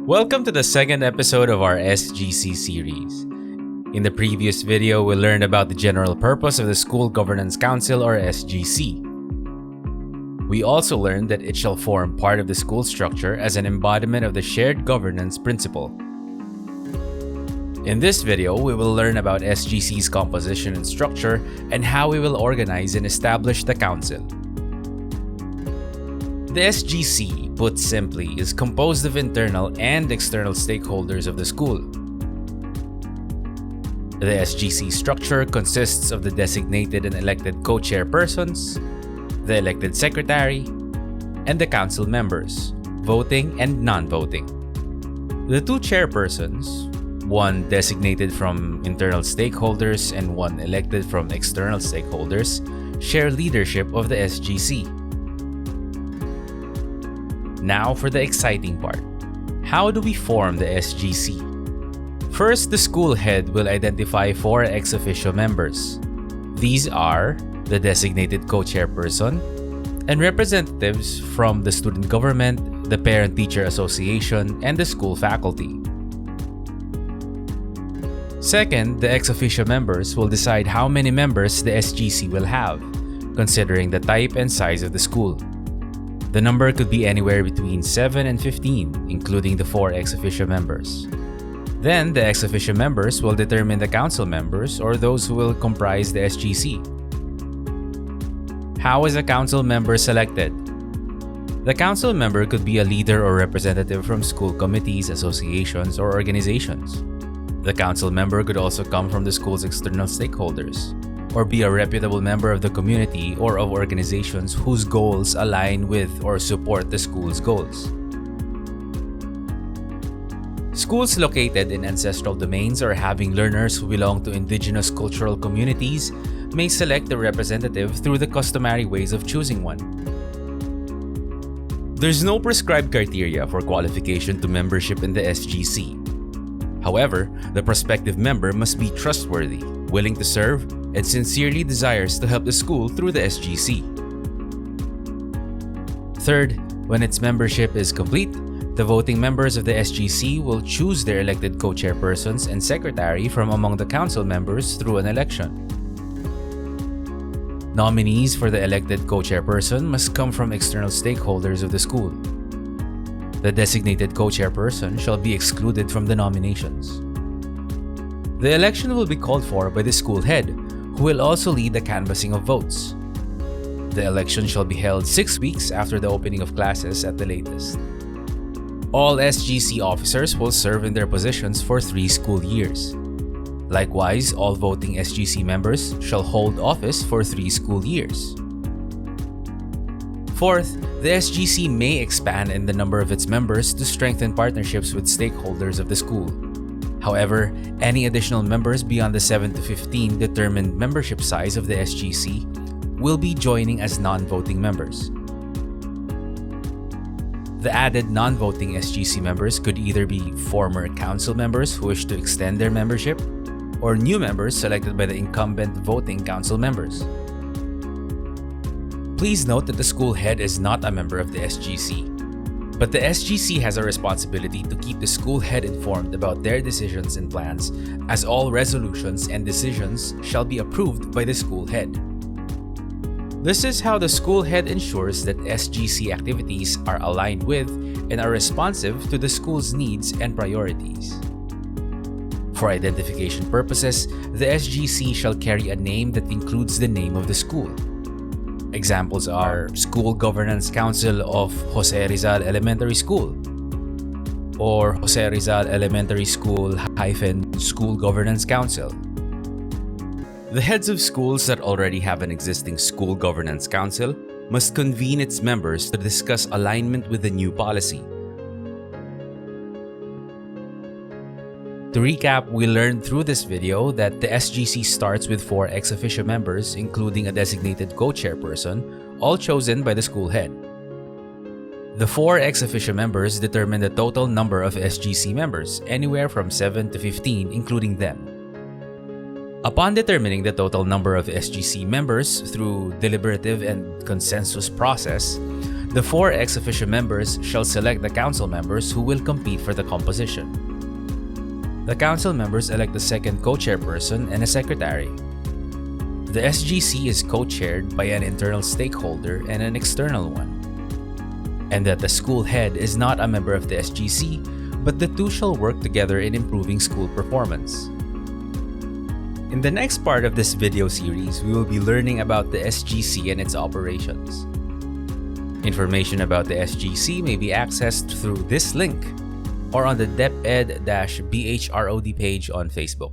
Welcome to the second episode of our SGC series. In the previous video, we learned about the general purpose of the School Governance Council or SGC. We also learned that it shall form part of the school structure as an embodiment of the shared governance principle. In this video, we will learn about SGC's composition and structure and how we will organize and establish the council. The SGC, put simply, is composed of internal and external stakeholders of the school. The SGC structure consists of the designated and elected co-chairpersons, the elected secretary, and the council members, voting and non-voting. The two chairpersons, one designated from internal stakeholders and one elected from external stakeholders, share leadership of the SGC. Now for the exciting part. How do we form the SGC? First, the school head will identify 4 ex officio members. These are the designated co-chairperson and representatives from the student government, the parent-teacher association, and the school faculty. Second, the ex officio members will decide how many members the SGC will have, considering the type and size of the school. The number could be anywhere between 7 and 15, including the 4 ex officio members. Then, the ex officio members will determine the council members or those who will comprise the SGC. How is a council member selected? The council member could be a leader or representative from school committees, associations, or organizations. The council member could also come from the school's external stakeholders, or be a reputable member of the community or of organizations whose goals align with or support the school's goals. Schools located in ancestral domains or having learners who belong to indigenous cultural communities may select a representative through the customary ways of choosing one. There's no prescribed criteria for qualification to membership in the SGC. However, the prospective member must be trustworthy, willing to serve, and sincerely desires to help the school through the SGC. Third, when its membership is complete, the voting members of the SGC will choose their elected co-chairpersons and secretary from among the council members through an election. Nominees for the elected co-chairperson must come from external stakeholders of the school. The designated co-chairperson shall be excluded from the nominations. The election will be called for by the school head, who will also lead the canvassing of votes. The election shall be held 6 weeks after the opening of classes at the latest. All SGC officers will serve in their positions for 3 school years. Likewise, all voting SGC members shall hold office for 3 school years. Fourth, the SGC may expand in the number of its members to strengthen partnerships with stakeholders of the school. However, any additional members beyond the 7 to 15 determined membership size of the SGC will be joining as non-voting members. The added non-voting SGC members could either be former council members who wish to extend their membership or new members selected by the incumbent voting council members. Please note that the school head is not a member of the SGC, but the SGC has a responsibility to keep the school head informed about their decisions and plans, as all resolutions and decisions shall be approved by the school head. This is how the school head ensures that SGC activities are aligned with and are responsive to the school's needs and priorities. For identification purposes, the SGC shall carry a name that includes the name of the school. Examples are School Governance Council of Jose Rizal Elementary School or Jose Rizal Elementary School - School Governance Council. The heads of schools that already have an existing School Governance Council must convene its members to discuss alignment with the new policy. To recap, we learned through this video that the SGC starts with 4 ex officio members, including a designated co-chairperson, all chosen by the school head. The 4 ex officio members determine the total number of SGC members, anywhere from 7 to 15, including them. Upon determining the total number of SGC members through deliberative and consensus process, The 4 ex-officio members shall select the council members who will compete for the composition. The council members elect the second co-chairperson and a secretary. The SGC is co-chaired by an internal stakeholder and an external one. And that the school head is not a member of the SGC, but the two shall work together in improving school performance. In the next part of this video series, we will be learning about the SGC and its operations. Information about the SGC may be accessed through this link or on the DepEd-BHROD page on Facebook.